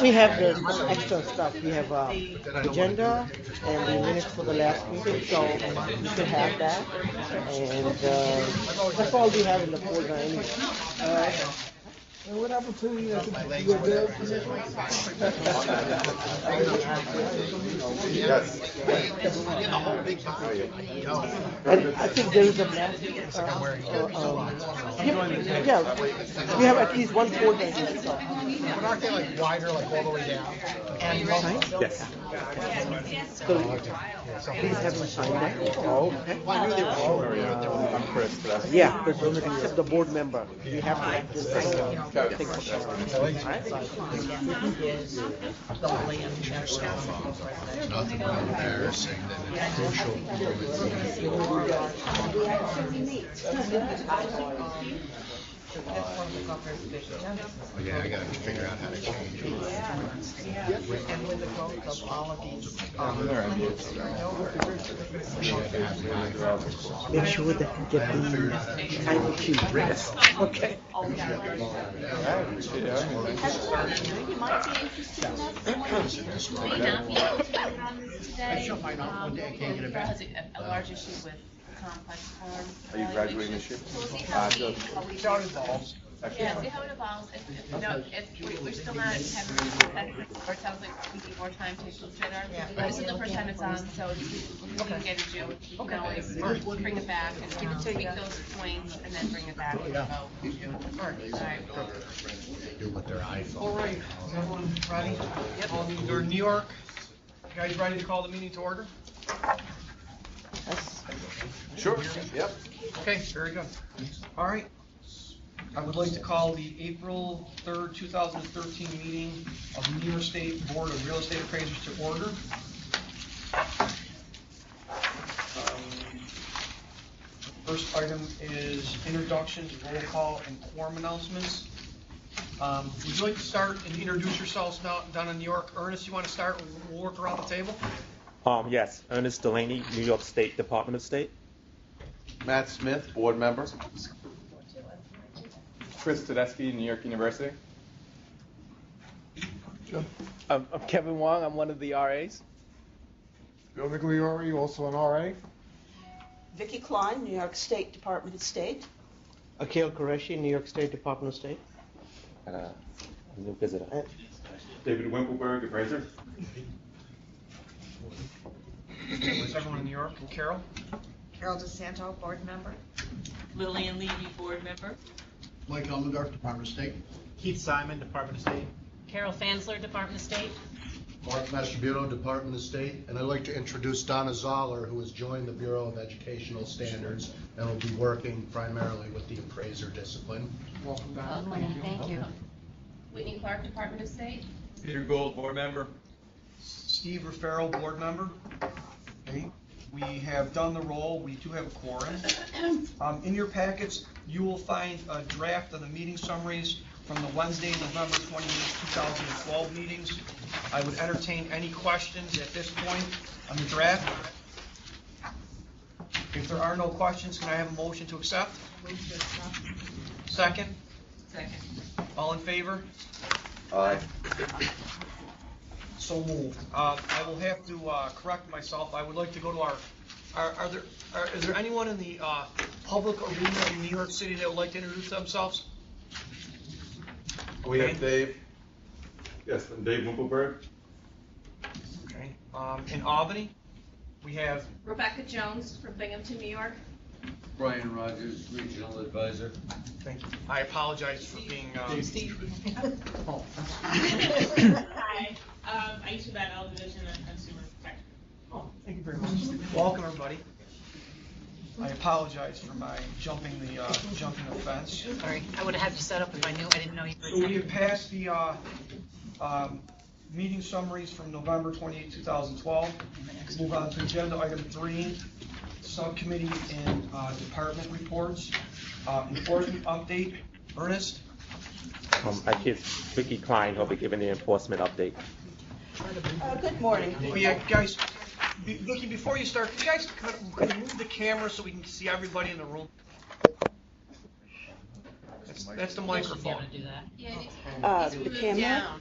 We have the extra stuff. We have agenda and the minutes for the last meeting, so you should have that. And that's all we have in the folder anyway. And what happened to you? Your bills position? Yes. And I think there is a mass. Yeah, we have at least one folder. But aren't they like wider, like all the way down? And Yes. So please have them sign that. Oh, okay. I'm Chris. Yeah, except the board member. You have to have this thing. Nothing more embarrassing than a crucial yeah, I gotta figure out how to change it. And with the growth of all of these, Make sure that you get the time sheet. Yes. Okay. You might be interested in that. May not be able to vote on this today. Because a large issue with complex form. Are you graduating this year? So we'll see how it evolves. Yeah, see how it evolves. If we're still not having, or it sounds like we need more time to consider. But this is the first time it's on, so we can get it June. We can always bring it back and tweak those points and then bring it back and vote in June. All right. Do with their iPhone. All right, is everyone ready? Yep. You're in New York. You guys ready to call the meeting to order? Sure. Yep. Okay, very good. All right. I would like to call the April 3rd, 2013 meeting of the New York State Board of Real Estate Appraisers to order. First item is introductions, roll call, and quorum announcements. Would you like to start and introduce yourselves now down in New York? Ernest, you want to start? We'll work around the table. Yes, Ernest Delaney, New York State Department of State. Matt Smith, board member. Chris Tedeschi, New York University. I'm Kevin Wong. I'm one of the RAs. Bill Migliori, also an RA. Vicki Klein, New York State Department of State. Akhil Qureshi, New York State Department of State. And a new visitor. David Wimpelberg, appraiser. Is everyone in New York? Carol? Carol DeSanto, board member. Lillian Levy, board member. Mike Elmendorf, Department of State. Keith Simon, Department of State. Carol Fansler, Department of State. Mark Mastrobuto, Department of State. And I'd like to introduce Donna Zoller, who has joined the Bureau of Educational Standards and will be working primarily with the appraiser discipline. Welcome back. Thank you. Whitney Clark, Department of State. Peter Gould, board member. Steve Raffaello, board member. Okay. We have done the roll. We do have a quorum. In your packets, you will find a draft of the meeting summaries from the Wednesday, November 28, 2012 meetings. I would entertain any questions at this point on the draft. If there are no questions, can I have a motion to accept? Second? Second. All in favor? Aye. So moved. I will have to correct myself. I would like to go to is there anyone in the public arena in New York City that would like to introduce themselves? We have Dave. Yes, and Dave Wimpelberg. Okay. In Albany, we have Rebecca Jones from Binghamton, New York. Brian Rogers, Regional Advisor. Thank you. I apologize for being. Hi, Aisha Battle, Division of Consumer Protection. Oh, thank you very much. Welcome, everybody. I apologize for my jumping the fence. Sorry, I would have had you set up if I didn't know you were. So we have passed the meeting summaries from November 28, 2012. Move on to agenda item 3, subcommittee and department reports. Enforcement update. Ernest? I guess Vicki Klein will be giving the enforcement update. Good morning. Oh, yeah, guys, Vicki, before you start, can you guys kind of move the camera so we can see everybody in the room? That's the microphone. Yeah, The camera?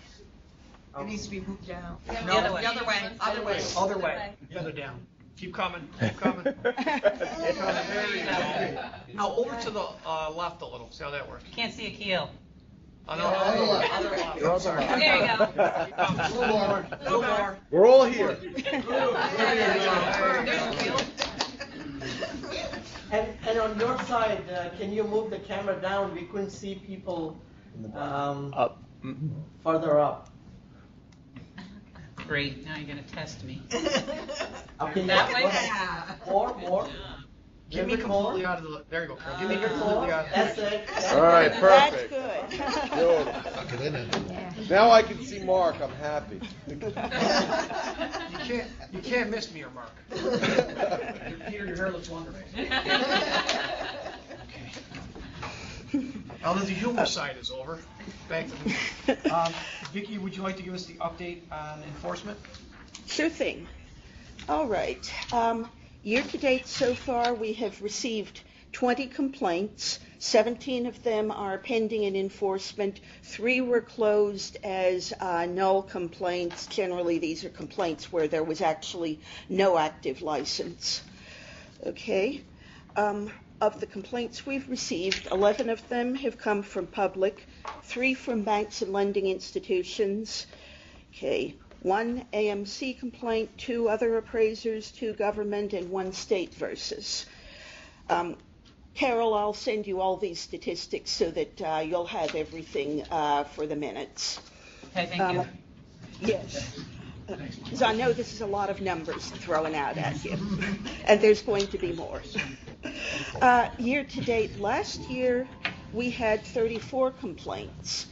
It needs to be moved down. Yeah, No, the other way, other way. Other way. Feather down. Keep coming. Keep coming. Keep coming. There you go. Now over to the left a little. See how that works. Can't see a keel. No, other left. I'm sorry. There you go. Keep coming. A little more. A little more. We're all here. And on your side, can you move the camera down? We couldn't see people Up. further up. Great, now you're gonna test me. Okay, That way? More. Get me completely out of the. There you go, Carol. Get me completely out of the. That's it. All right, That's perfect. good. Beautiful. Get in it. Now I can see Mark. I'm happy. You can't miss me or Mark. Peter, your hair looks wonderful. Now that the humor side is over, back to me. Vicki, would you like to give us the update on enforcement? Sure thing. All right. Year to date so far, we have received 20 complaints. 17 of them are pending in enforcement. 3 were closed as null complaints. Generally, these are complaints where there was actually no active license. Okay. Of the complaints we've received, 11 of them have come from public, 3 from banks and lending institutions. Okay. 1 AMC complaint, 2 other appraisers, 2 government, and 1 state versus. Carol, I'll send you all these statistics so that you'll have everything for the minutes. Okay, thank you. Yes. Because I know this is a lot of numbers throwing out at you, and there's going to be more. Year to date, last year, we had 34 complaints.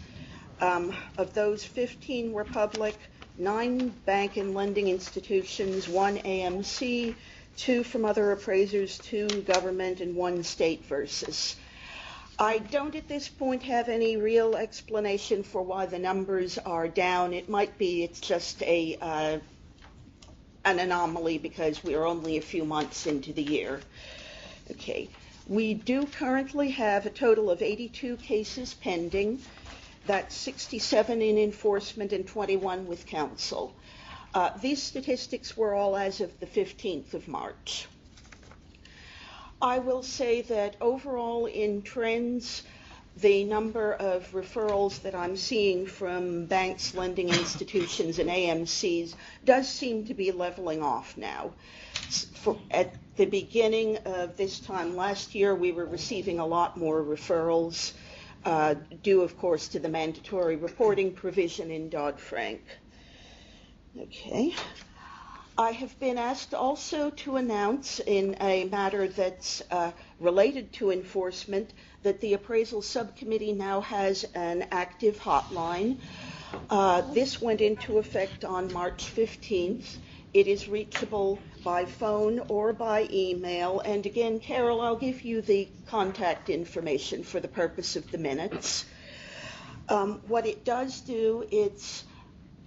Of those, 15 were public, 9 bank and lending institutions, 1 AMC, 2 from other appraisers, 2 government, and 1 state versus. I don't at this point have any real explanation for why the numbers are down. It might be it's just an anomaly because we are only a few months into the year. Okay. We do currently have a total of 82 cases pending. That's 67 in enforcement and 21 with counsel. These statistics were all as of the 15th of March. I will say that overall in trends, the number of referrals that I'm seeing from banks, lending institutions, and AMCs does seem to be leveling off now. At the beginning of this time last year, we were receiving a lot more referrals, due, of course, to the mandatory reporting provision in Dodd-Frank. Okay. I have been asked also to announce in a matter that's related to enforcement that the appraisal subcommittee now has an active hotline. This went into effect on March 15th. It is reachable by phone or by email. And again, Carol, I'll give you the contact information for the purpose of the minutes. What it does do, it's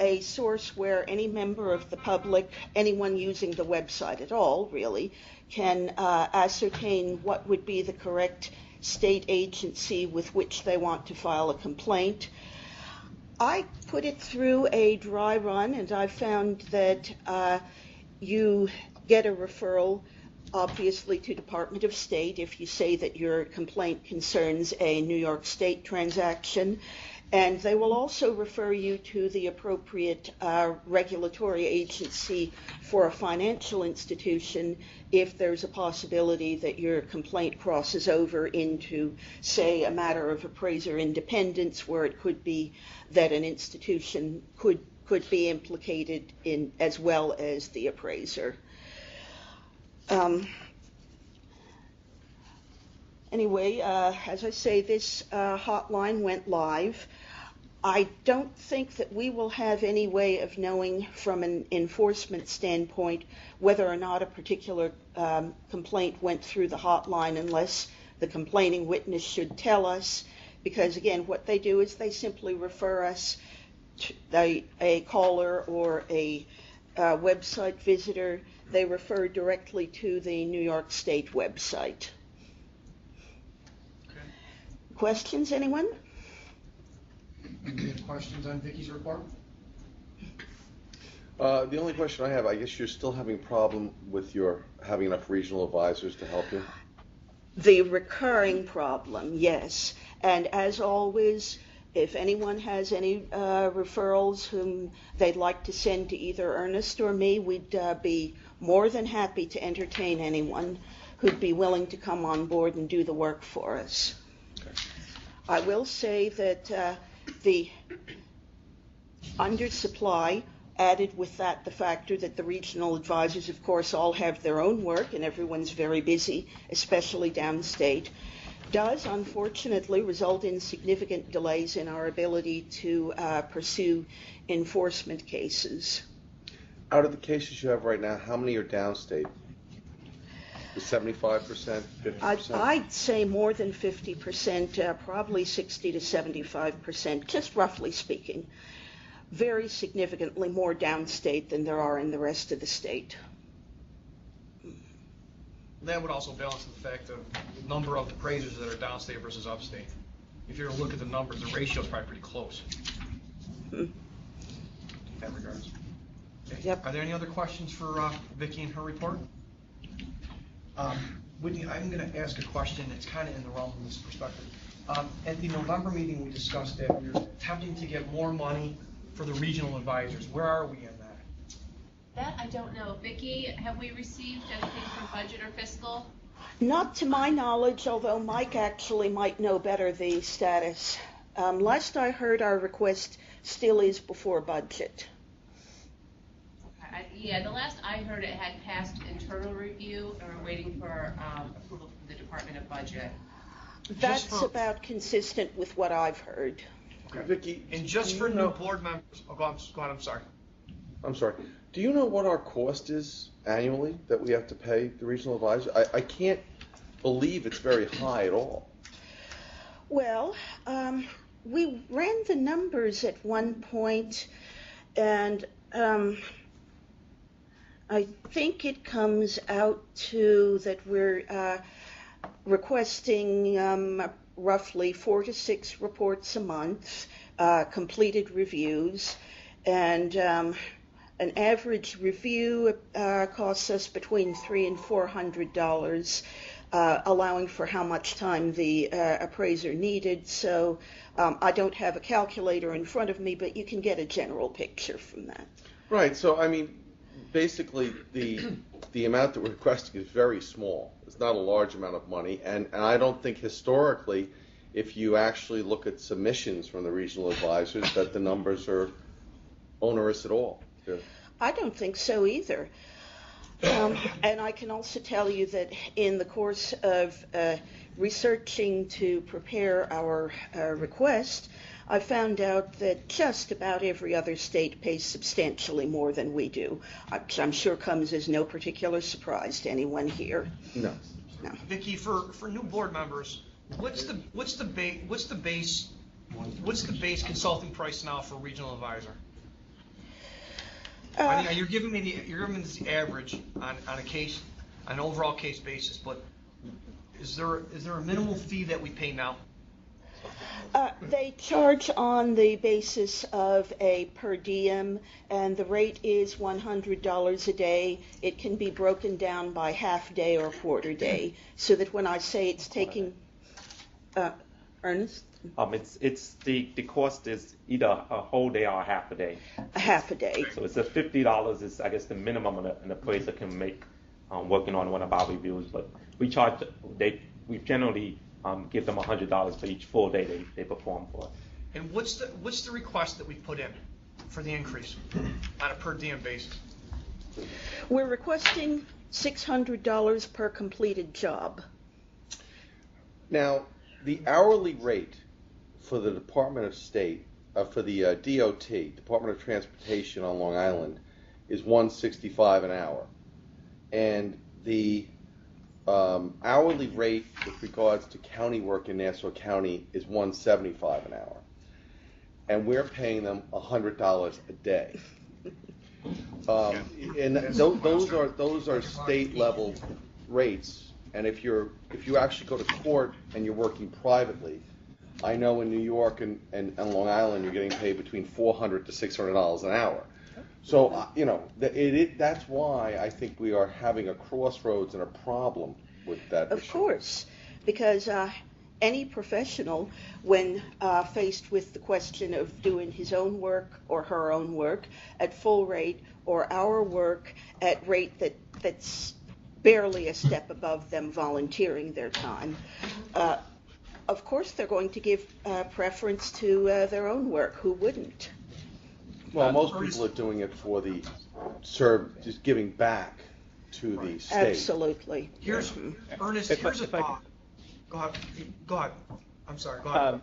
a source where any member of the public, anyone using the website at all, really, can ascertain what would be the correct state agency with which they want to file a complaint. I put it through a dry run, and I found that you get a referral, obviously, to Department of State if you say that your complaint concerns a New York State transaction. And they will also refer you to the appropriate regulatory agency for a financial institution if there's a possibility that your complaint crosses over into, say, a matter of appraiser independence, where it could be that an institution could be implicated in as well as the appraiser. Anyway, as I say, this hotline went live. I don't think that we will have any way of knowing from an enforcement standpoint whether or not a particular complaint went through the hotline unless the complaining witness should tell us, because again, what they do is they simply refer us to a caller or a website visitor. They refer directly to the New York State website. Questions, anyone? Any questions on Vicky's report? The only question I have, I guess you're still having a problem with your having enough regional advisors to help you? The recurring problem, yes. And as always, if anyone has any referrals whom they'd like to send to either Ernest or me, we'd be more than happy to entertain anyone who'd be willing to come on board and do the work for us. Okay. I will say that the undersupply, added with that the factor that the regional advisors, of course, all have their own work and everyone's very busy, especially downstate, does unfortunately result in significant delays in our ability to pursue enforcement cases. Out of the cases you have right now, how many are downstate? The 75%, 50%? I'd say more than 50%, probably 60 to 75%, just roughly speaking. Very significantly more downstate than there are in the rest of the state. That would also balance the fact of the number of appraisers that are downstate versus upstate. If you were to look at the numbers, the ratio is probably pretty close. In that regards. Okay. Yep. Are there any other questions for Vicki and her report? Whitney, I'm going to ask a question that's kind of in the realm of this perspective. At the November meeting, we discussed that we were attempting to get more money for the regional advisors. Where are we in that? That I don't know. Vicki, have we received anything from budget or fiscal? Not to my knowledge, although Mike actually might know better the status. Last I heard, our request still is before budget. Yeah, the last I heard, it had passed internal review, and we're waiting for approval from the Department of Budget. That's about consistent with what I've heard. Okay. Vicki, and just for new board members, go on, I'm sorry. I'm sorry. Do you know what our cost is annually that we have to pay the regional advisor? I can't believe it's very high at all. Well, we ran the numbers at one point, and I think it comes out to that we're requesting roughly 4 to 6 reports a month, completed reviews, and an average review costs us between $300 and $400, allowing for how much time the appraiser needed. So I don't have a calculator in front of me, but you can get a general picture from that. Right. So I mean, basically the amount that we're requesting is very small. It's not a large amount of money, and I don't think historically, if you actually look at submissions from the regional advisors, that the numbers are onerous at all. I don't think so either. And I can also tell you that in the course of researching to prepare our request, I found out that just about every other state pays substantially more than we do, which I'm sure comes as no particular surprise to anyone here. No. Vicki, for new board members, what's the base consulting price now for regional advisor? I mean, you're giving me the average on a case, on an overall case basis, but is there a minimal fee that we pay now? They charge on the basis of a per diem, and the rate is $100 a day. It can be broken down by half day or quarter day, so that when I say it's taking, Ernest? It's the cost is either a whole day or a half a day. A half a day. So it's $50 is, I guess, the minimum an appraiser can make working on one of our reviews. But we generally give them $100 for each full day they perform for us. And what's the request that we put in for the increase on a per diem basis? We're requesting $600 per completed job. Now, the hourly rate for the Department of State, for the DOT, Department of Transportation on Long Island, is $165 an hour. And the hourly rate with regards to county work in Nassau County is $175 an hour. And we're paying them $100 a day. And those are state level rates. And if you actually go to court and you're working privately, I know in New York and Long Island, you're getting paid between $400 to $600 an hour. So, that's why I think we are having a crossroads and a problem with that Of issue. course, because any professional, when faced with the question of doing his own work or her own work at full rate or our work at rate that's barely a step above them volunteering their time, of course they're going to give preference to their own work. Who wouldn't? Well, most people are doing it for the just giving back to the state. Absolutely. Here's, Ernest, here's a thought. Go ahead. I'm sorry, go ahead.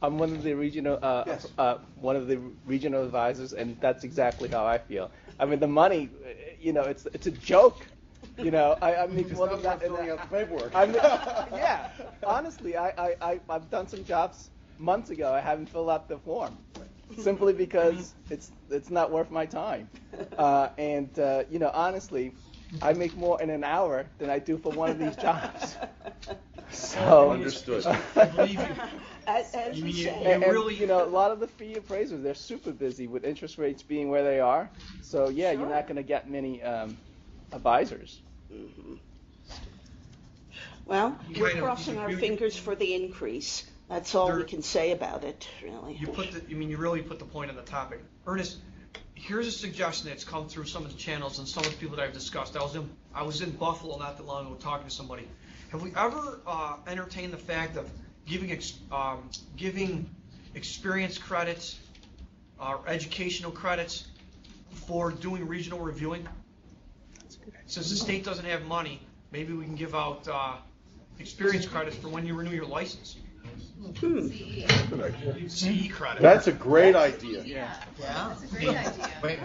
I'm one of the regional advisors, and that's exactly how I feel. I mean, the money, it's a joke. I make more than that. Filling out the paperwork. Yeah, honestly, I've done some jobs months ago. I haven't filled out the form, simply because it's not worth my time. Honestly, I make more in an hour than I do for one of these jobs. So understood. I believe you. As you say. And, a lot of the fee appraisers, they're super busy with interest rates being where they are. So yeah, Sure. You're not going to get many advisors. Mm-hmm. Well, we're crossing our fingers for the increase. That's all we can say about it, really. You really put the point on the topic. Ernest, here's a suggestion that's come through some of the channels and some of the people that I've discussed. I was in Buffalo not that long ago talking to somebody. Have we ever entertained the fact of giving experience credits or educational credits for doing regional reviewing? Since the state doesn't have money, maybe we can give out experience credits for when you renew your license. CE credit. That's a great idea. Yeah. That's a great idea. Wait,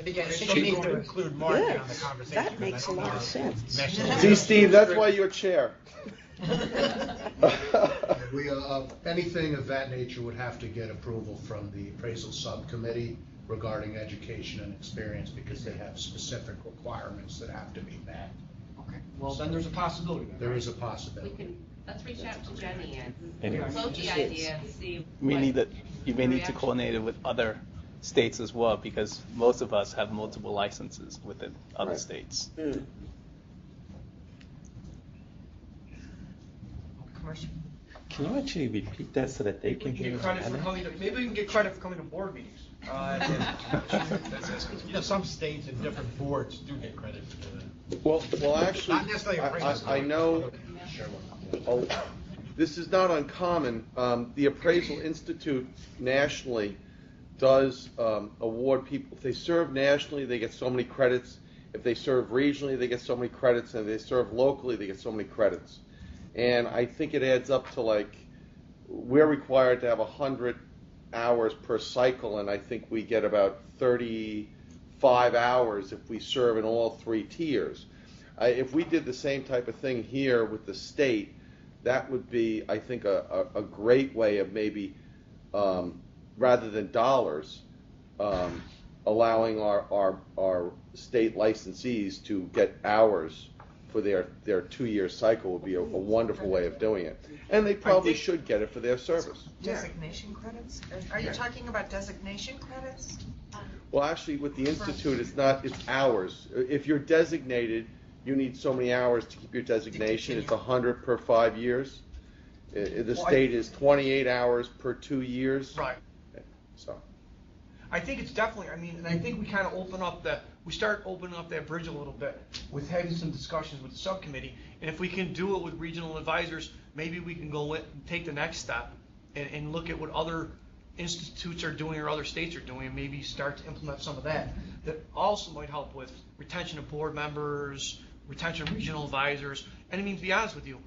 again, I think you need to include Mark on the conversation. That makes a lot of sense. See, Steve, that's why you're chair. Anything of that nature would have to get approval from the appraisal subcommittee regarding education and experience, because they have specific requirements that have to be met. Okay. Well, then there's a possibility. There is a possibility. Let's reach out to Jenny and float the idea and see. You may need to coordinate it with other states as well, because most of us have multiple licenses within other states. Mm. Commercial. Can you actually repeat that so that they can hear? Maybe we can get credit for coming to board meetings. Some states and different boards do get credit for that. Well, actually, Not necessarily appraisals. I know. This is not uncommon. The Appraisal Institute nationally does award people. If they serve nationally, they get so many credits. If they serve regionally, they get so many credits. And if they serve locally, they get so many credits. And I think it adds up to we're required to have 100 hours per cycle, and I think we get about 35 hours if we serve in all three tiers. If we did the same type of thing here with the state, that would be, I think, a great way of maybe, rather than dollars, allowing our state licensees to get hours for their 2-year cycle would be a wonderful way of doing it. And they probably should get it for their service. Designation credits? Are you talking about designation credits? Well, actually, with the Institute, it's hours. If you're designated, you need so many hours to keep your designation. It's 100 per 5 years. The state is 28 hours per 2 years. Right. So. I think it's definitely, and I think we kind of start opening up that bridge a little bit with having some discussions with the subcommittee. And if we can do it with regional advisors, maybe we can go and take the next step and look at what other institutes are doing or other states are doing, and maybe start to implement some of that. That also might help with retention of board members, retention of regional advisors. And to be honest with you,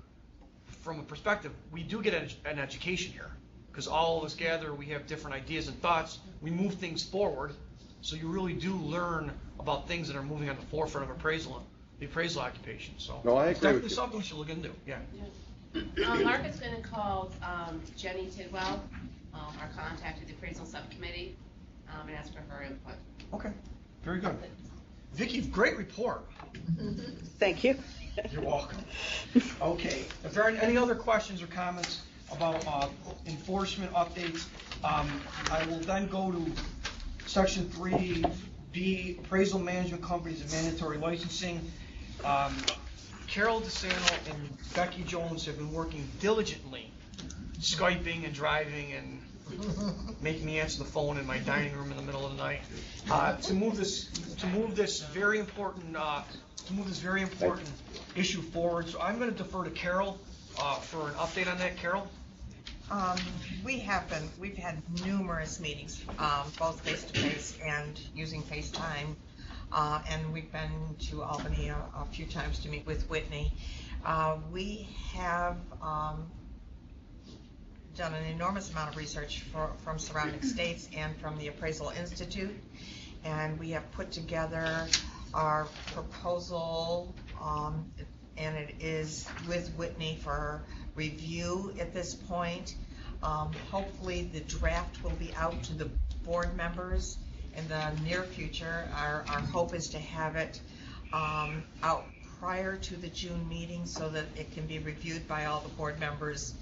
from a perspective, we do get an education here. Because all of us gather, we have different ideas and thoughts. We move things forward, so you really do learn about things that are moving on the forefront of the appraisal occupation. So no, I agree it's definitely with you. something we should look into. Yeah. Mark is going to call Jenny Tidwell, our contact at the appraisal subcommittee, and ask for her input. Okay, very good. Vicki, great report. Thank you. You're welcome. Okay, if there are any other questions or comments, about enforcement updates. I will then go to section 3B, appraisal management companies and mandatory licensing. Carol DeSano and Becky Jones have been working diligently, Skyping and driving and making me answer the phone in my dining room in the middle of the night to move this very important issue forward. So I'm going to defer to Carol for an update on that. Carol. We've had numerous meetings, both face-to-face and using FaceTime, and we've been to Albany a few times to meet with Whitney. We have done an enormous amount of research from surrounding states and from the Appraisal Institute, and we have put together our proposal, and it is with Whitney for review at this point. Hopefully the draft will be out to the board members in the near future. Our hope is to have it out prior to the June meeting so that it can be reviewed by all the board members,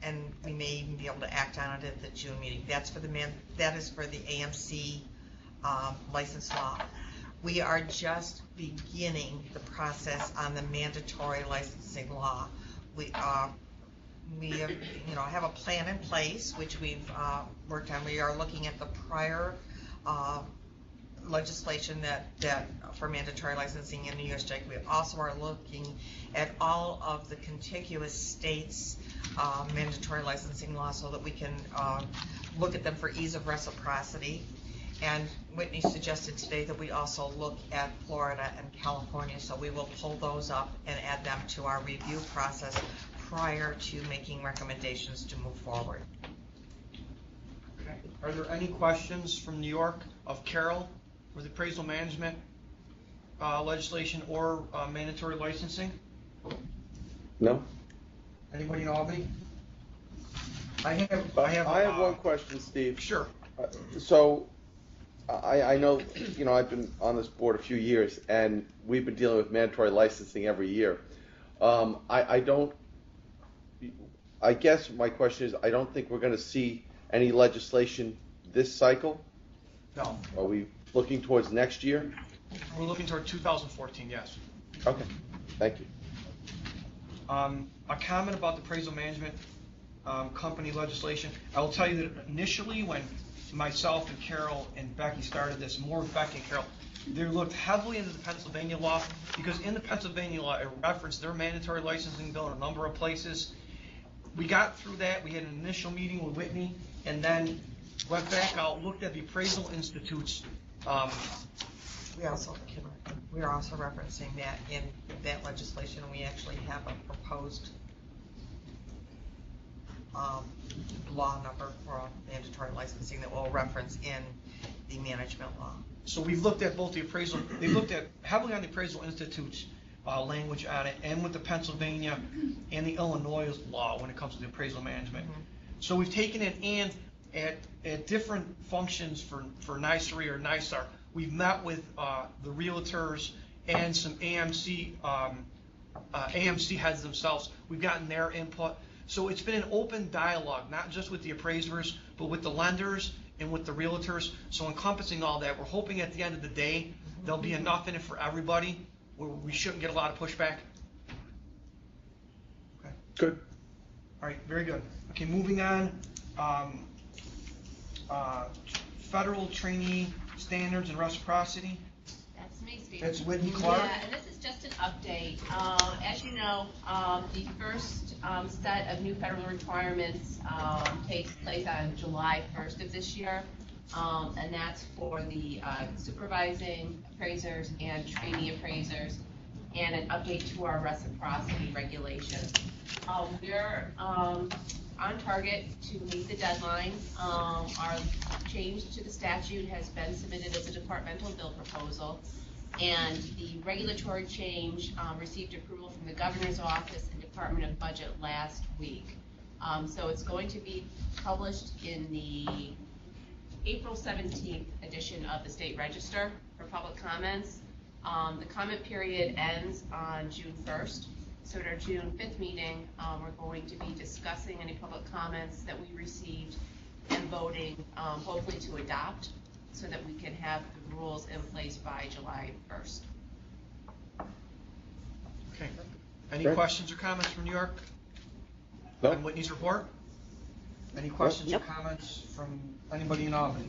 and we may even be able to act on it at the June meeting. That is for the AMC license law. We are just beginning the process on the mandatory licensing law. We have a plan in place, which we've worked on. We are looking at the prior legislation that for mandatory licensing in the U.S. JIC. We also are looking at all of the contiguous states' mandatory licensing laws so that we can look at them for ease of reciprocity. And Whitney suggested today that we also look at Florida and California, so we will pull those up and add them to our review process prior to making recommendations to move forward. Okay. Are there any questions from New York of Carol for the appraisal management legislation or mandatory licensing? No. Anybody in Albany? I have one question, Steve. Sure. So, I know, I've been on this board a few years, and we've been dealing with mandatory licensing every year. I guess my question is, I don't think we're going to see any legislation this cycle. No. Are we looking towards next year? We're looking toward 2014, yes. Okay, thank you. A comment about the appraisal management company legislation. I will tell you that initially when myself and Carol and Becky started this, more with Becky and Carol, they looked heavily into the Pennsylvania law, because in the Pennsylvania law it referenced their mandatory licensing bill in a number of places. We got through that. We had an initial meeting with Whitney, and then went back out, looked at the Appraisal Institute's. We are also referencing that in that legislation. We actually have a proposed law number for mandatory licensing that we'll reference in the management law. So we've looked at both the appraisal. They looked at heavily on the Appraisal Institute's language on it, and with the Pennsylvania and the Illinois law when it comes to the appraisal management. Mm-hmm. So we've taken it, and at different functions for NYS or NYSAR, we've met with the realtors and some AMC heads themselves. We've gotten their input. So it's been an open dialogue, not just with the appraisers, but with the lenders and with the realtors. So encompassing all that, we're hoping at the end of the day, there'll be enough in it for everybody where we shouldn't get a lot of pushback. Okay. Good. All right, very good. Okay, moving on. Federal trainee standards and reciprocity. That's me, Steve. That's Whitney Clark. Yeah, and this is just an update. As you know, the first set of new federal requirements takes place on July 1st of this year, and that's for the supervising appraisers and trainee appraisers, and an update to our reciprocity regulations. We're on target to meet the deadline. Our change to the statute has been submitted as a departmental bill proposal, and the regulatory change received approval from the Governor's Office and Department of Budget last week. So it's going to be published in the April 17th edition of the State Register for public comments. The comment period ends on June 1st. So at our June 5th meeting, we're going to be discussing any public comments that we received and voting, hopefully to adopt, so that we can have the rules in place by July 1st. Okay. Any Sure. questions or comments from New York? No. On Whitney's report? Any questions or comments from anybody in Albany?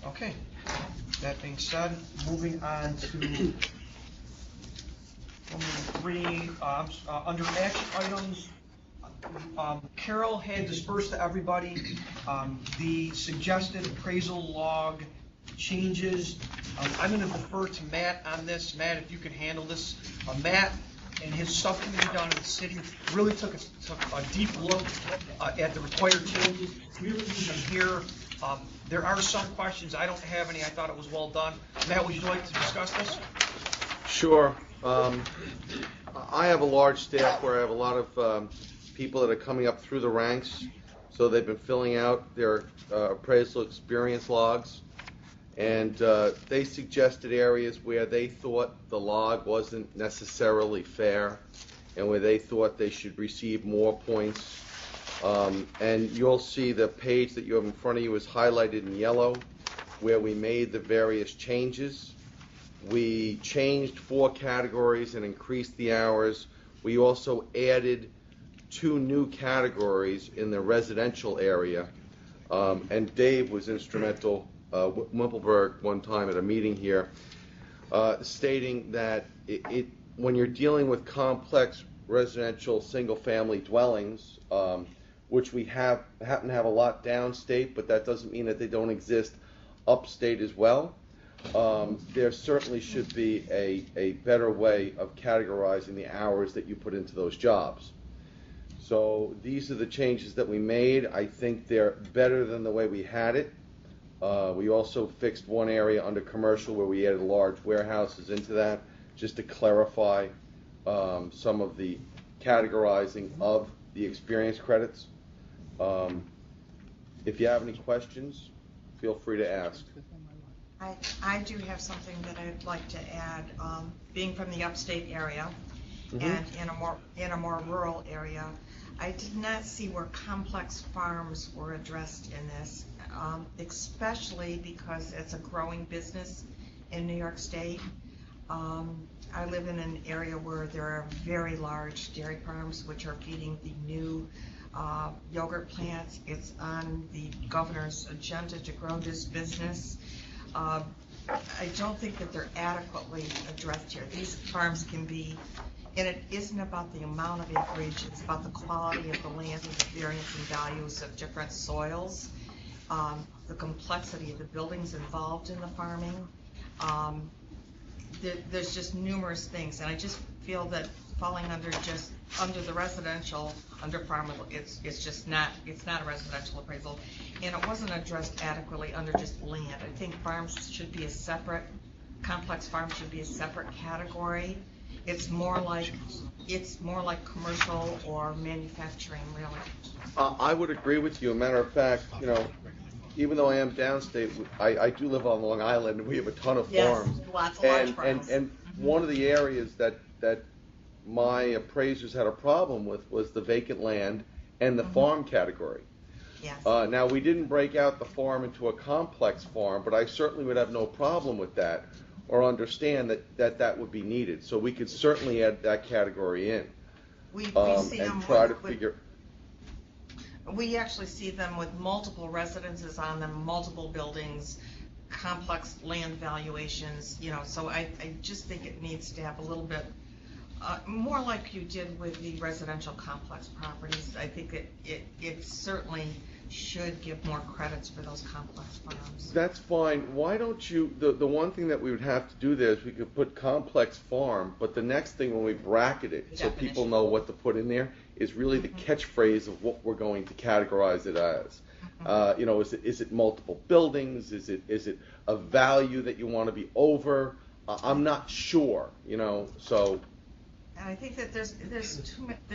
Okay. That being said, moving on to number 3, under action items, Carol had dispersed to everybody the suggested appraisal log changes. I'm going to defer to Matt on this. Matt, if you could handle this. Matt and his subcommittee down in the city really took a deep look at the required changes. We reviewed them here. There are some questions. I don't have any. I thought it was well done. Matt, would you like to discuss this? Sure. I have a large staff where I have a lot of people that are coming up through the ranks. So they've been filling out their appraisal experience logs. And they suggested areas where they thought the log wasn't necessarily fair and where they thought they should receive more points. And you'll see the page that you have in front of you is highlighted in yellow where we made the various changes. We changed 4 categories and increased the hours. We also added 2 new categories in the residential area. And Dave was instrumental, Wimpelberg, one time at a meeting here, stating that when you're dealing with complex residential single-family dwellings, which we happen to have a lot downstate, but that doesn't mean that they don't exist upstate as well. There certainly should be a better way of categorizing the hours that you put into those jobs. So these are the changes that we made. I think they're better than the way we had it. We also fixed one area under commercial where we added large warehouses into that, just to clarify some of the categorizing of the experience credits. If you have any questions, feel free to ask. I do have something that I'd like to add. Being from the upstate area and in a more rural area, I did not see where complex farms were addressed in this, especially because it's a growing business in New York State. I live in an area where there are very large dairy farms which are feeding the new yogurt plants. It's on the governor's agenda to grow this business. I don't think that they're adequately addressed here. These farms can be, and it isn't about the amount of acreage, it's about the quality of the land and the variance and values of different soils, the complexity of the buildings involved in the farming. There's just numerous things, and I just feel that falling under the residential, under farm, it's not a residential appraisal, and it wasn't addressed adequately under just land. I think farms should be a separate, complex farms should be a separate category. It's more like commercial or manufacturing, really. I would agree with you. As a matter of fact, even though I am downstate, I do live on Long Island, and we have a ton of farms. Yes, lots of large farms. And one of the areas that my appraisers had a problem with was the vacant land and the farm category. Yes. Now, we didn't break out the farm into a complex farm, but I certainly would have no problem with that or understand that would be needed. So we could certainly add that category in. We see and them try to figure. We actually see them with multiple residences on them, multiple buildings, complex land valuations, so I just think it needs to have a little bit more like you did with the residential complex properties. I think it certainly should give more credits for those complex farms. That's fine. Why don't you, the one thing that we would have to do there is we could put complex farm, but the next thing when we bracket it so people know what to put in there is really the catchphrase of what we're going to categorize it as. Is it multiple buildings? Is it a value that you want to be over? I'm not sure, so. And I think that there's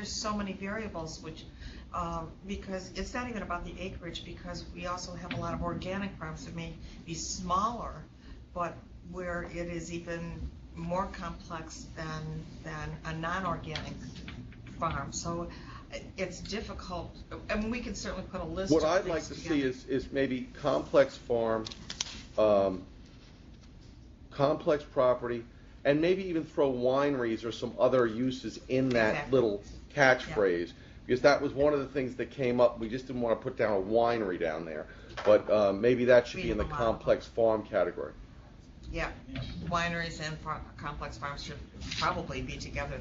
so many variables which, because it's not even about the acreage, because we also have a lot of organic farms that may be smaller, but where it is even more complex than a non-organic farm. So it's difficult. I mean, we can certainly put a list. What of I'd things like to together. see is maybe complex farm, complex property, and maybe even throw wineries or some other uses in that Exactly. little catchphrase. Because that was one of the things that came up. We just didn't want to put down a winery down there. But maybe that should be in the complex farm category. Yeah, wineries and complex farms should probably be together.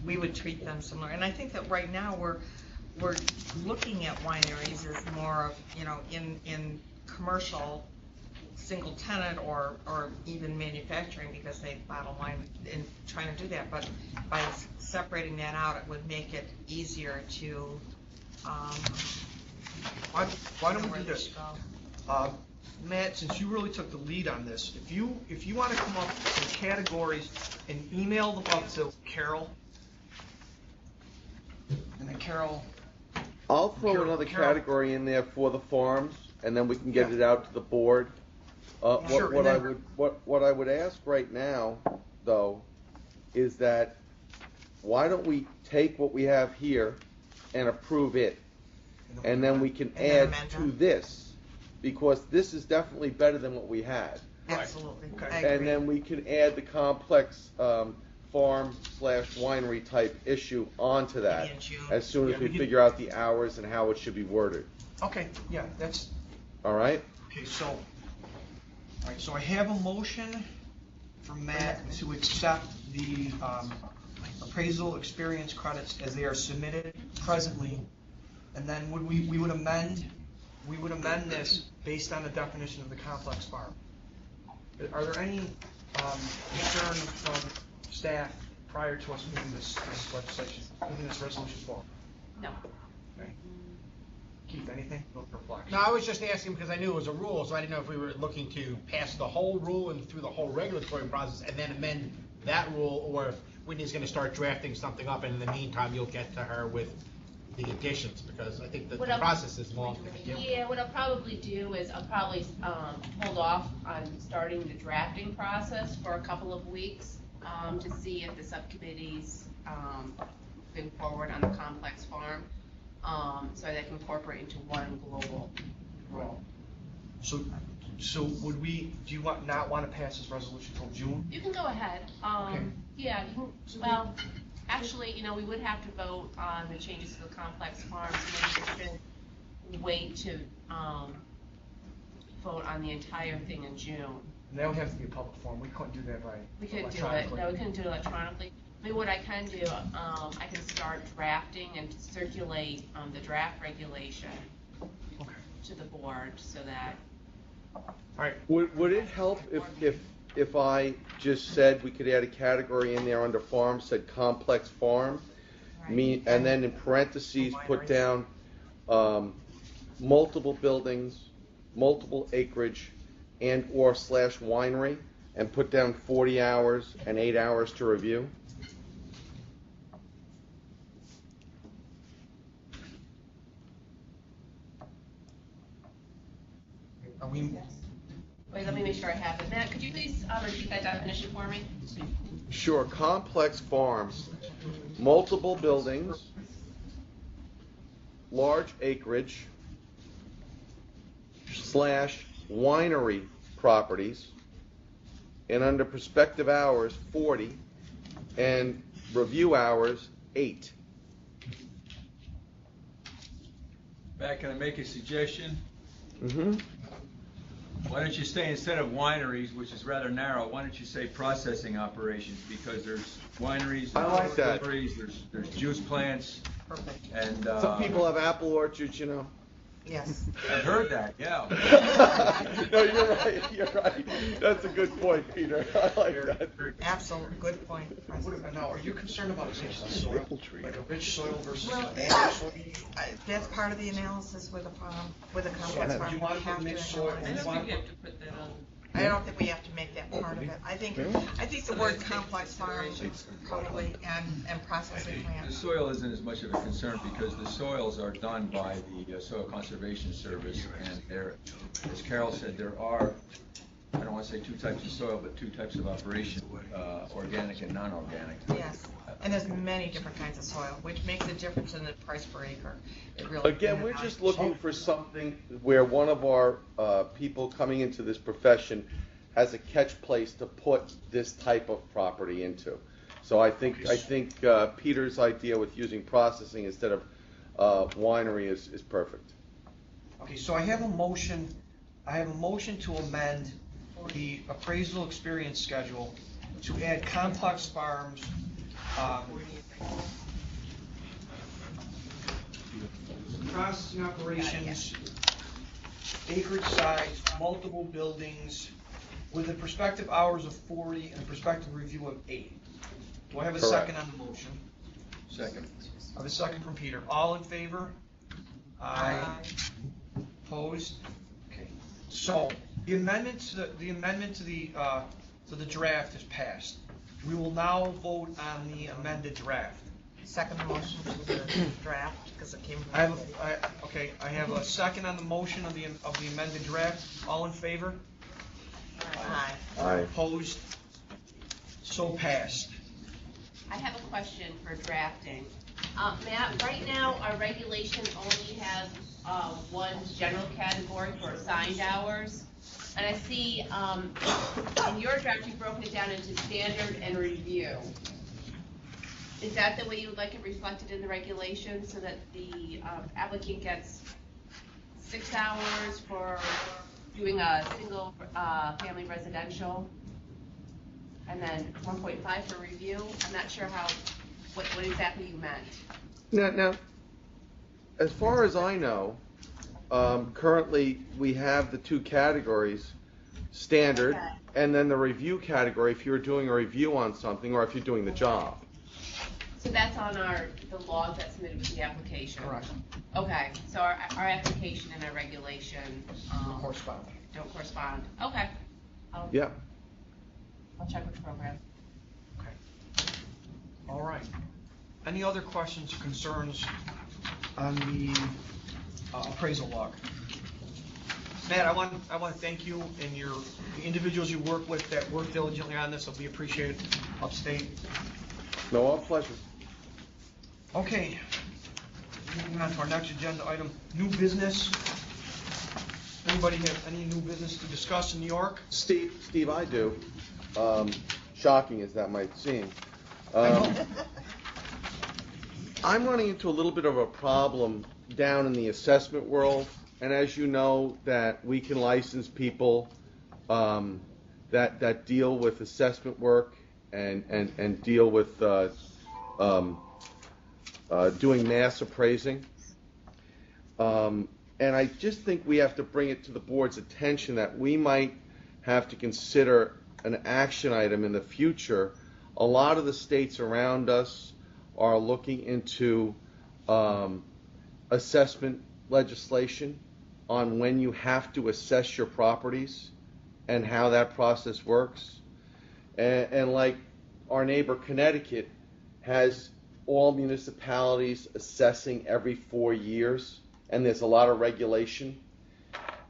We would treat them similar. And I think that right now we're looking at wineries as more of, in commercial single tenant or even manufacturing, because they bottle wine in trying to do that. But by separating that out, it would make it easier to Why don't we do this? Matt, since you really took the lead on this, if you want to come up with some categories and email them up to Carol, and then Carol. I'll throw another category in there for the farms, and then we can get it out to the board. Sure, What I would ask right now, though, is that why don't we take what we have here and approve it, and then we can add to this, because this is definitely better than what we had. Absolutely. And then we can add the complex farm/winery type issue onto that as soon as we figure out the hours and how it should be worded. Okay, yeah, that's. All right? Okay, so I have a motion from Matt to accept the appraisal experience credits as they are submitted presently, and then we would amend this based on the definition of the complex farm. Are there any concerns from staff prior to us moving this legislation, moving this resolution forward? No. Okay. Keith, anything? No perplexed. No, I was just asking because I knew it was a rule, so I didn't know if we were looking to pass the whole rule and through the whole regulatory process and then amend that rule, or if Whitney's going to start drafting something up, and in the meantime you'll get to her with the additions, because I think the process is long to begin with. Yeah, what I'll probably do is I'll probably hold off on starting the drafting process for a couple of weeks to see if the subcommittees move forward on the complex farm, so that I can incorporate into one global rule. So do you not want to pass this resolution until June? You can go ahead. Okay. Yeah, you can, well, actually, we would have to vote on the changes to the complex farm, so maybe we should wait to vote on the entire thing in June. And that would have to be a public forum. We couldn't do that by We couldn't do it. No, we couldn't do it electronically. I mean, what I can do, I can start drafting and circulate the draft regulation to the board so that. All right. Would it help if I just said we could add a category in there under farm, said complex farm, and then in parentheses put down multiple buildings, multiple acreage, and/or /winery, and put down 40 hours and 8 hours to review? Wait, let me make sure I have it. Matt, could you please repeat that definition for me? Sure. Complex farms, multiple buildings, large acreage, /winery properties, and under prospective hours, 40, and review hours, 8. Matt, can I make a suggestion? Mm-hmm. Why don't you say, instead of wineries, which is rather narrow, why don't you say processing operations? Because there's wineries, I like that. there's juice plants. Perfect. And some people have apple orchards, Yes. I've heard that, yeah. No, you're right. That's a good point, Peter. I like that. Absolutely, good point. Now, are you concerned about soil, like a rich soil versus Well, a bad soil? That's part of the analysis with a complex farm. Do you want to put mixed soil? I don't think you have to put that on. I don't think we have to make that part of it. I think the word complex farm probably and processing The plant. soil isn't as much of a concern because the soils are done by the Soil Conservation Service, and there, as Carol said, there are I don't want to say two types of soil, but two types of operation, organic and non-organic. Yes, and there's many different kinds of soil, which makes a difference in the price per acre. It really. Again, we're just looking for something where one of our people coming into this profession has a catch place to put this type of property into. So I think Peter's idea with using processing instead of winery is perfect. Okay, so I have a motion to amend the appraisal experience schedule to add complex farms, processing operations, acreage size, multiple buildings, with a prospective hours of 40 and a prospective review of 8. Do I have a Correct. second on the motion? Second. I have a second from Peter. All in favor? Aye. Opposed? Okay. So the amendment to the draft is passed. We will now vote on the amended draft. Second motion to the draft, because it came from. I have a second on the motion of the amended draft. All in favor? Aye. Aye. Opposed? So passed. I have a question for drafting. Matt, right now, our regulation only has one general category for assigned hours. And I see in your draft, you've broken it down into standard and review. Is that the way you would like it reflected in the regulation, so that the applicant gets 6 hours for doing a single family residential, and then 1.5 for review? I'm not sure what exactly you meant. Now, as far as I know, currently we have the two categories, standard, Okay. and then the review category if you're doing a review on something or if you're doing the job. So that's on the log that's submitted with the application? Correct. Okay, so our application and our regulation Don't correspond. don't correspond. Okay. Yeah. I'll check with the program. Okay. All right. Any other questions or concerns on the appraisal log? Matt, I want to thank you and the individuals you work with that work diligently on this. We appreciate it. Upstate. No, our pleasure. Okay. Moving on to our next agenda item, new business. Anybody have any new business to discuss in New York? Steve, I do. Shocking as that might seem. I'm running into a little bit of a problem down in the assessment world, and as you know, that we can license people that deal with assessment work and deal with doing mass appraising. And I just think we have to bring it to the board's attention that we might have to consider an action item in the future. A lot of the states around us are looking into assessment legislation on when you have to assess your properties and how that process works. And like our neighbor Connecticut has all municipalities assessing every 4 years, and there's a lot of regulation.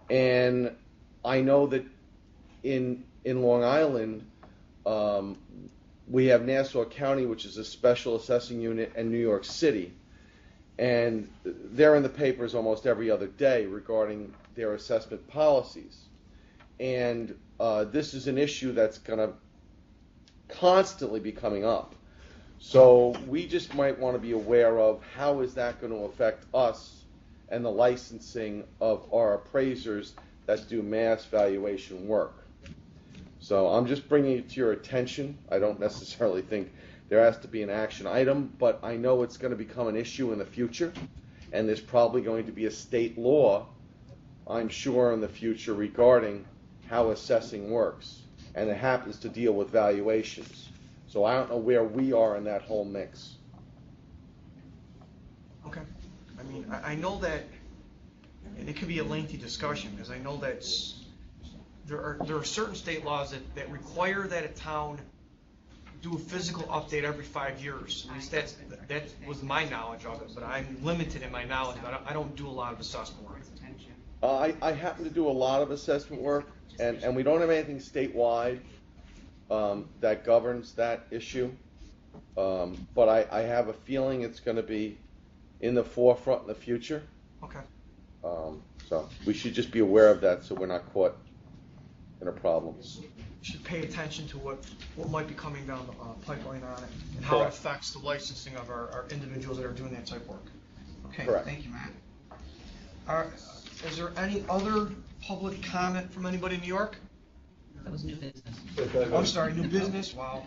And I know that in Long Island, we have Nassau County, which is a special assessing unit, and New York City. And they're in the papers almost every other day regarding their assessment policies. And this is an issue that's going to constantly be coming up. So we just might want to be aware of how is that going to affect us and the licensing of our appraisers that do mass valuation work. So I'm just bringing it to your attention. I don't necessarily think there has to be an action item, but I know it's going to become an issue in the future, and there's probably going to be a state law, I'm sure, in the future regarding how assessing works, and it happens to deal with valuations. So I don't know where we are in that whole mix. Okay. I mean, I know that, and it could be a lengthy discussion, because I know that there are certain state laws that require that a town do a physical update every 5 years. At least that was my knowledge of it, but I'm limited in my knowledge. I don't do a lot of assessment work. I happen to do a lot of assessment work, and we don't have anything statewide that governs that issue. But I have a feeling it's going to be in the forefront in the future. Okay. So we should just be aware of that so we're not caught in a problem. Should pay attention to what might be coming down the pipeline on it and how it Correct. affects the licensing of our individuals that are doing that type of work. Okay, Correct. Thank you, Matt. Is there any other public comment from anybody in New York? That was new business. I'm sorry, new business? Wow.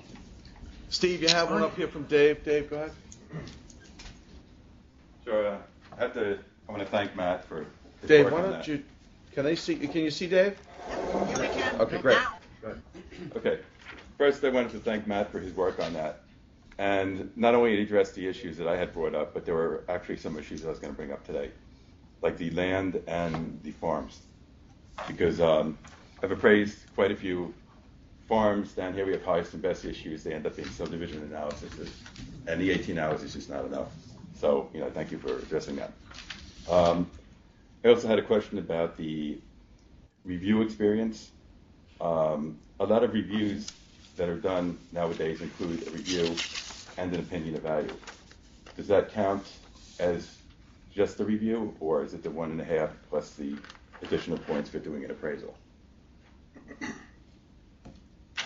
Steve, you have one up here from Dave. Dave, go ahead. Sure. I want to thank Matt for his Dave, work why on don't that. you, can you see Dave? Yeah, we can. Okay, great. Now. Go ahead. Okay. First, I wanted to thank Matt for his work on that. And not only did he address the issues that I had brought up, but there were actually some issues I was going to bring up today, like the land and the farms. Because I've appraised quite a few farms. Down here we have highest and best issues. They end up being subdivision analysis. And the 18 hours is just not enough. So, thank you for addressing that. I also had a question about the review experience. A lot of reviews that are done nowadays include a review and an opinion of value. Does that count as just the review, or is it the 1.5 plus the additional points for doing an appraisal?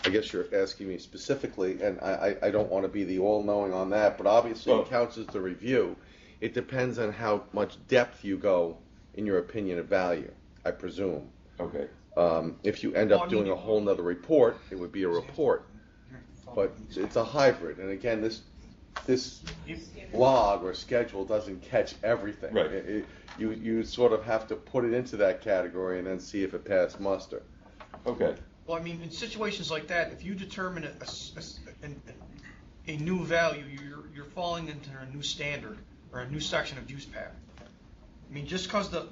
I guess you're asking me specifically, and I don't want to be the all-knowing on that, but obviously it counts as the review. It depends on how much depth you go in your opinion of value, I presume. Okay. If you end up doing a whole nother report, it would be a report. But it's a hybrid, and again, this log or schedule doesn't catch everything. Right. You sort of have to put it into that category and then see if it passed muster. Okay. Well, I mean, in situations like that, if you determine a new value, you're falling into a new standard or a new section of use pattern. I mean, just because the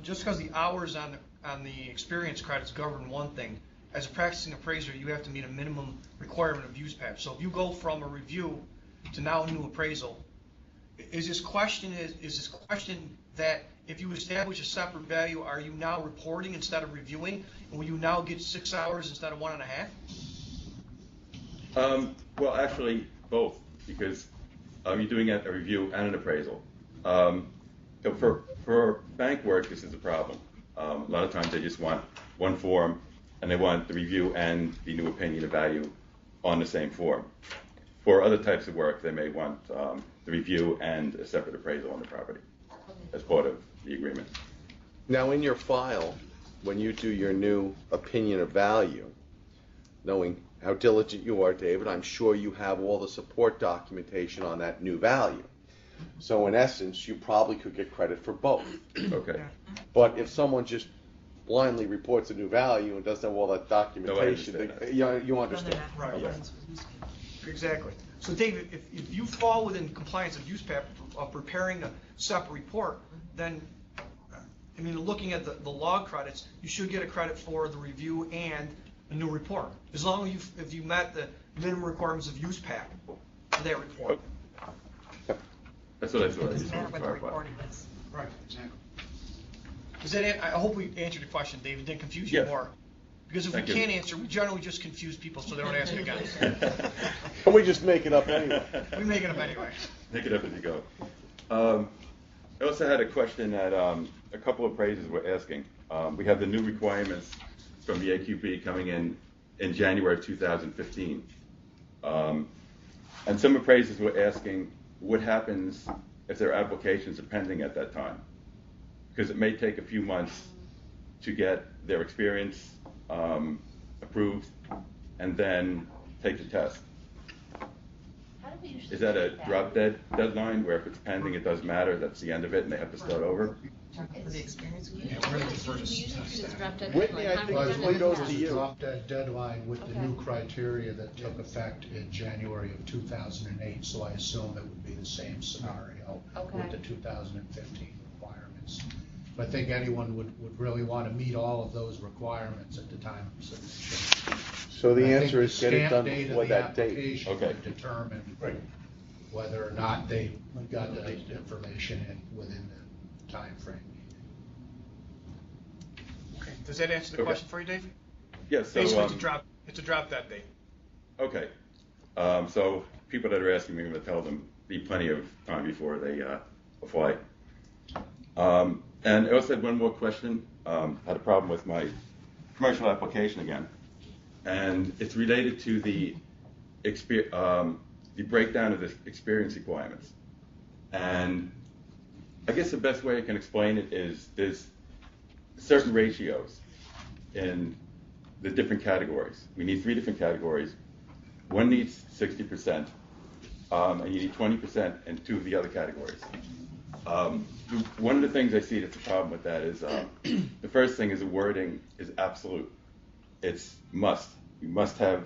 hours on the experience credits govern one thing, as a practicing appraiser, you have to meet a minimum requirement of use pattern. So if you go from a review to now a new appraisal, is this question that if you establish a separate value, are you now reporting instead of reviewing? And will you now get 6 hours instead of 1.5? Well, actually, both, because you're doing a review and an appraisal. For bank work, this is a problem. A lot of times they just want one form, and they want the review and the new opinion of value on the same form. For other types of work, they may want the review and a separate appraisal on the property as part of the agreement. Now, in your file, when you do your new opinion of value, knowing how diligent you are, David, I'm sure you have all the support documentation on that new value. So in essence, you probably could get credit for both. Okay. But if someone just blindly reports a new value and doesn't have all that documentation, you understand. Right. Okay. Exactly. So, David, if you fall within compliance of use pattern of preparing a separate report, then, I mean, looking at the log credits, you should get a credit for the review and a new report, as long as if you met the minimum requirements of use pattern for that report. That's what I thought. Doesn't matter what the reporting is. Right, exactly. I hope we answered the question, David, didn't confuse you Yes. more. Because if Thank we you. can't answer, we generally just confuse people so they don't ask it again. And we just make it up anyway. We make it up anyway. Make it up as you go. I also had a question that a couple of appraisers were asking. We have the new requirements from the AQB coming in January of 2015. And some appraisers were asking what happens if their applications are pending at that time. Because it may take a few months to get their experience approved and then take the test. Is that a drop dead deadline where if it's pending it doesn't matter, that's the end of it and they have to start over? For the experience. Whitney, I think this one goes to you. Drop dead deadline with the new criteria that took effect in January of 2008, so I assume it would be the same scenario with the 2015 requirements. But I think anyone would really want to meet all of those requirements at the time of submission. So the I think answer is get it done before that date. application Okay. would determine whether or not they got the information in within the time frame. Does that answer the Okay. question for you, Dave? Yes, so, Basically, it's a drop dead date. okay. So people that are asking me, I'm going to tell them be plenty of time before they apply. And I also had one more question. Had a problem with my commercial application again, and it's related to the breakdown of the experience requirements. And I guess the best way I can explain it is there's certain ratios in the different categories. We need 3 different categories. One needs 60%, and you need 20% in 2 of the other categories. One of the things I see that's a problem with that is the first thing is the wording is absolute. It's must. You must have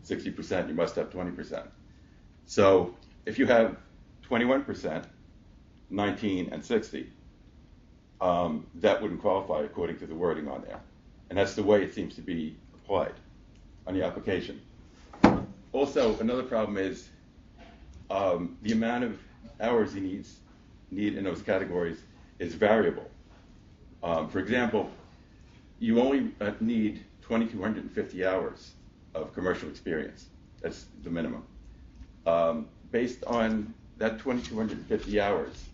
60%, you must have 20%. So if you have 21%, 19, and 60, that wouldn't qualify according to the wording on there. And that's the way it seems to be applied on the application. Also, another problem is the amount of hours you need in those categories is variable. For example, you only need 2,250 hours of commercial experience. That's the minimum. Based on that 2,250 hours,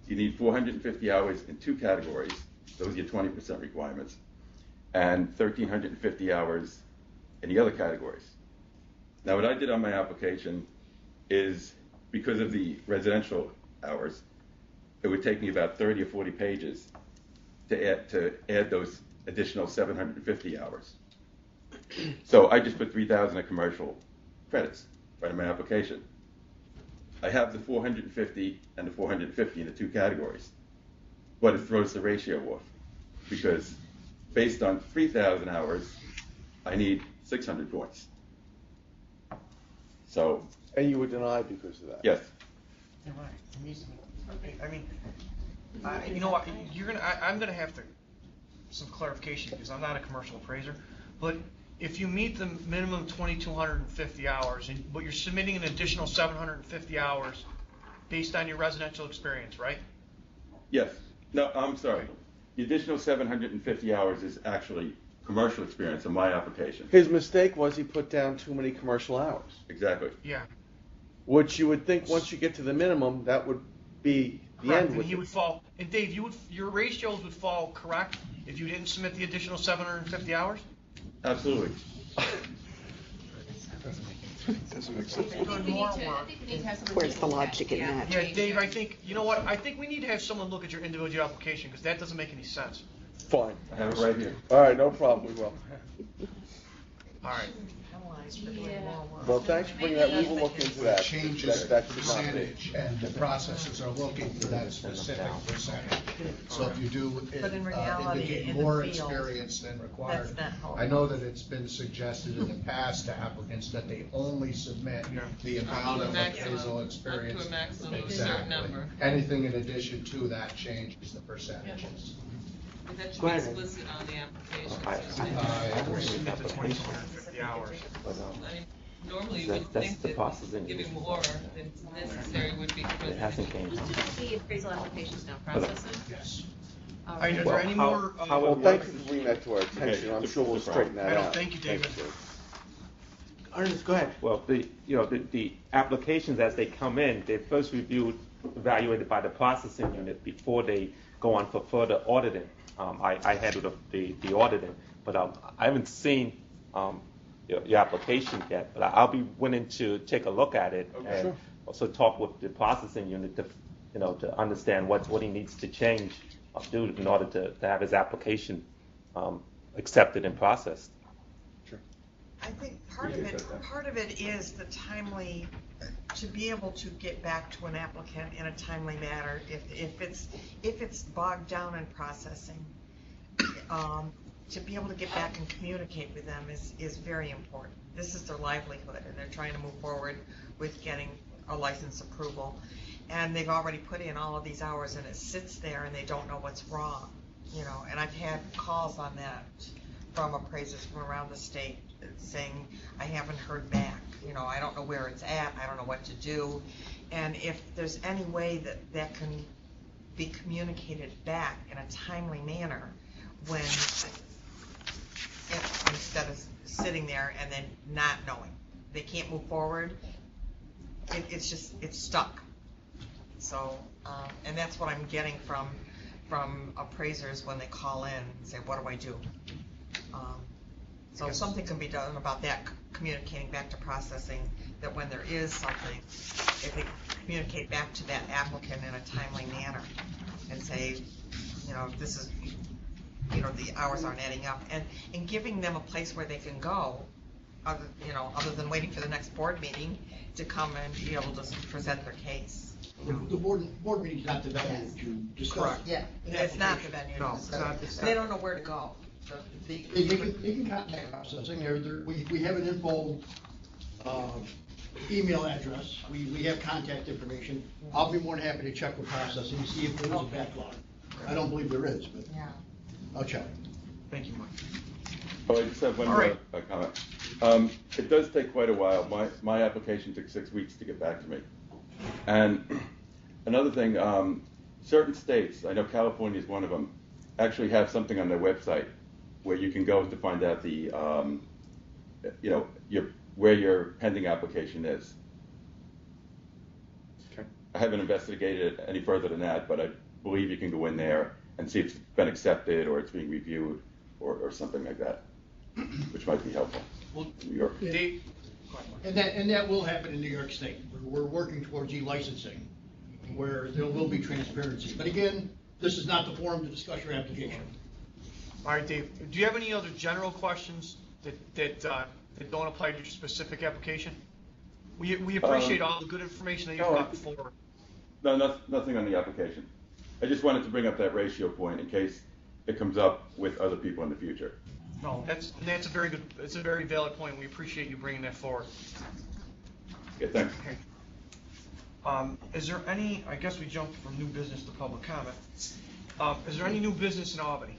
you need 450 hours in 2 categories. Those are your 20% requirements. And 1,350 hours in the other categories. Now, what I did on my application is, because of the residential hours, it would take me about 30 or 40 pages to add those additional 750 hours. So I just put 3,000 of commercial credits right in my application. I have the 450 and the 450 in the 2 categories, but it throws the ratio off because based on 3,000 hours, I need 600 points. So. And you were denied because of that? Yes. You're right. I mean, you know what? I'm gonna have some clarification because I'm not a commercial appraiser. But if you meet the minimum 2,250 hours, but you're submitting an additional 750 hours based on your residential experience, right? Yes. No, I'm sorry. The additional 750 hours is actually commercial experience in my application. His mistake was he put down too many commercial hours. Exactly. Yeah. Which you would think once you get to the minimum, that would be the Correct. end And with he it. would fall. And Dave, your ratios would fall correct if you didn't submit the additional 750 hours? Absolutely. Where's the logic in that? Yeah, Dave, I think, you know what? I think we need to have someone look at your individual application because that doesn't make any sense. Fine. I have it right here. All right, no problem. We will. All right. Well, thanks for bringing that. We will look into that. Changes That the should not be. percentage, and the processes are looking for that specific percentage. So if you do But in reality, indicate in the more field, experience than required, that's not how I know that it's been suggested in the past to applicants that they only submit the amount of appraisal experience. Up to a maximum of a Exactly. certain number. Anything in addition to that changes the percentages. But that should Go be ahead. explicit on the application. I agree. Submit the 2,250 hours. I mean, normally you would That's think the that processing. giving more than necessary would be. It hasn't changed. The appraisal applications now processing? Yes. All right, are there any more? Well, thank you for bringing that to our attention. I'm sure we'll straighten that I don't out. thank you, David. Ernest, go ahead. Well, the applications as they come in, they're first reviewed, evaluated by the processing unit before they go on for further auditing. I handle the auditing, but I haven't seen your application yet. But I'll be willing to take a look at it and also talk with the processing unit to understand what he needs to change or do in order to have his application accepted and processed. I think part of it is the timely, to be able to get back to an applicant in a timely manner. If it's bogged down in processing, to be able to get back and communicate with them is very important. This is their livelihood, and they're trying to move forward with getting a license approval. And they've already put in all of these hours, and it sits there, and they don't know what's wrong. And I've had calls on that from appraisers from around the state saying, I haven't heard back. I don't know where it's at. I don't know what to do. And if there's any way that can be communicated back in a timely manner when instead of sitting there and then not knowing. They can't move forward. It's stuck. So, and that's what I'm getting from appraisers when they call in and say, what do I do? So something can be done about that, communicating back to processing, that when there is something, if they communicate back to that applicant in a timely manner and say, this is, the hours aren't adding up, and giving them a place where they can go, other than waiting for the next board meeting to come and be able to present their case. The board meeting is not the venue to discuss. Correct. Yeah, it's not the venue. No, they don't know where to go. They can contact processing. We have an info email address. We have contact information. I'll be more than happy to check with processing and see if there is a backlog. I don't believe there is, but I'll check. Thank you, Mike. Oh, I just have one more comment. It does take quite a while. My application took 6 weeks to get back to me. And another thing, certain states, I know California is one of them, actually have something on their website where you can go to find out the, where your pending application is. Okay. I haven't investigated it any further than that, but I believe you can go in there and see if it's been accepted or it's being reviewed or something like that, which might be helpful. Well, New York. And that will happen in New York State. We're working towards e-licensing, where there will be transparency. But again, this is not the forum to discuss your application. All right, Dave, do you have any other general questions that don't apply to your specific application? We appreciate all the good information that you've brought forward. No, nothing on the application. I just wanted to bring up that ratio point in case it comes up with other people in the future. No, that's a very good, it's a very valid point. We appreciate you bringing that forward. Okay, thanks. Okay. Is there any, I guess we jumped from new business to public comment. Is there any new business in Albany?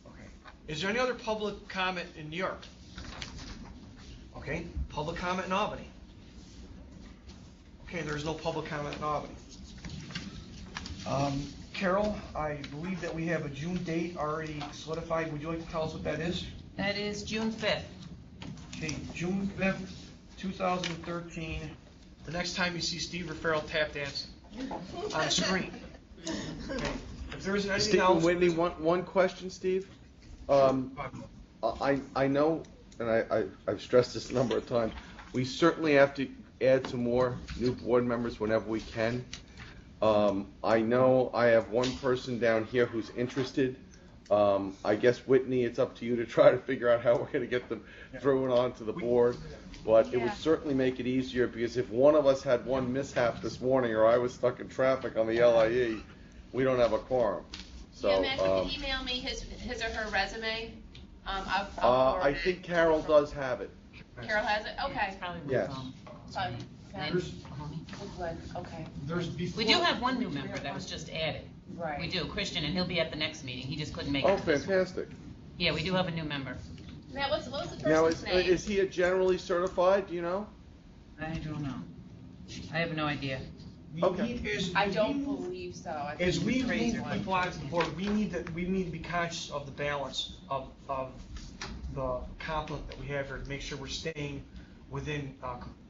Okay. Is there any other public comment in New York? Okay, public comment in Albany. Okay, there's no public comment in Albany. Carol, I believe that we have a June date already solidified. Would you like to tell us what that is? That is June 5th. Okay, June 5th, 2013. The next time you see Steve Farrell tap dancing on the screen. Okay. If there isn't anything else. Whitney, one question, Steve. I know, and I've stressed this a number of times, we certainly have to add some more new board members whenever we can. I know I have one person down here who's interested. I guess, Whitney, it's up to you to try to figure out how we're going to get them through and onto the board. But it would certainly make it easier, because if one of us had one mishap this morning or I was stuck in traffic on the LIE, we don't have a quorum. So, Matt, you can email me his or her resume. I think Carol does have it. Carol has it? Okay. Yes. Okay. We do have one new member that was just added. Right. We do, Christian, and he'll be at the next meeting. He just couldn't make it. Oh, fantastic. Yeah, we do have a new member. Matt, what was the Now, person's name? is he a generally certified, do you know? I don't know. I have no idea. Okay. I don't believe so. I think As we it's move Fraser. people onto the board, we need to be conscious of the balance of the complement that we have here to make sure we're staying within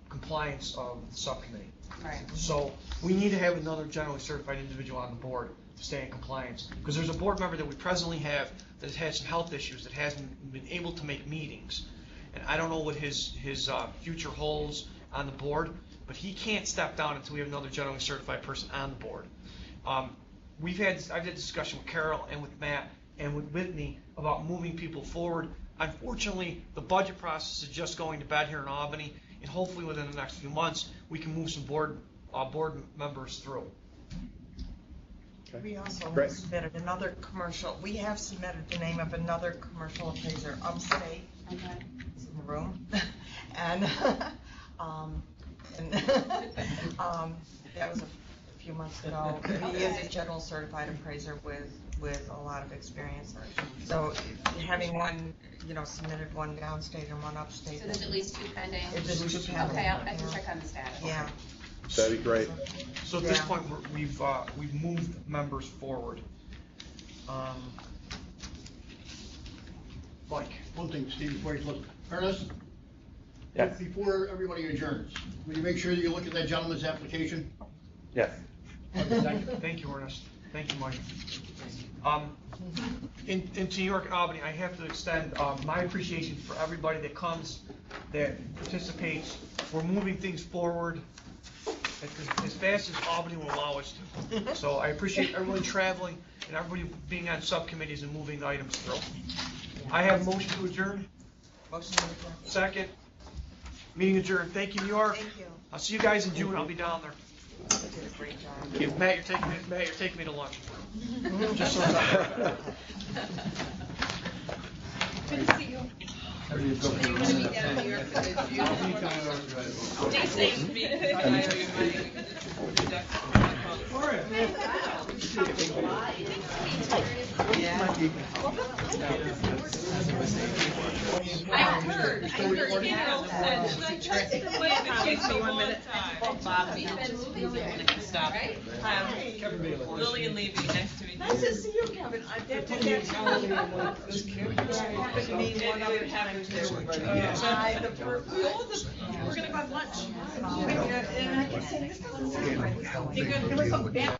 compliance of the subcommittee. Right. So we need to have another generally certified individual on the board to stay in compliance, because there's a board member that we presently have that has had some health issues, that hasn't been able to make meetings, and I don't know what his future holds on the board, but he can't step down until we have another generally certified person on the board. I've had discussion with Carol and with Matt and with Whitney about moving people forward. Unfortunately, the budget process is just going to bed here in Albany, and hopefully within the next few months we can move some board members through. Okay. We also Great. submitted another commercial, we have submitted the name of another commercial appraiser upstate. Okay. He's in the room. And, that was a few months ago. He is a general certified appraiser with a lot of experience. So having one, submitted one downstate and one upstate. So there's at least two pending? There's two pending. Okay, I can check on the status. Yeah. That'd be great. So at this point, we've moved members forward. Mike, one thing, Steve, before you look, Ernest? Yes. Before everybody adjourns, will you make sure that you look at that gentleman's application? Yes. Thank you, Ernest. Thank you, Mike. Into New York and Albany, I have to extend my appreciation for everybody that comes, that participates. We're moving things forward as fast as Albany will allow us to. So I appreciate everybody traveling and everybody being on subcommittees and moving items through. I have a motion to adjourn. Motion to adjourn. Second. Meeting adjourned. Thank you, New York. Thank you. I'll see you guys in June. I'll be down there. You did a great job. Matt, you're taking me to lunch. Just so Good to see you. Are you going to be down here for the June? Stay safe. I heard, Carol said, should I try to play the chase for 1 minute? Bobby, stop. Lily and Levy, nice to meet you. Nice to see you, Kevin. I did that calendar. Happened to me one other time. We're gonna go have lunch. And I kept saying, this doesn't sound right. It was so bad.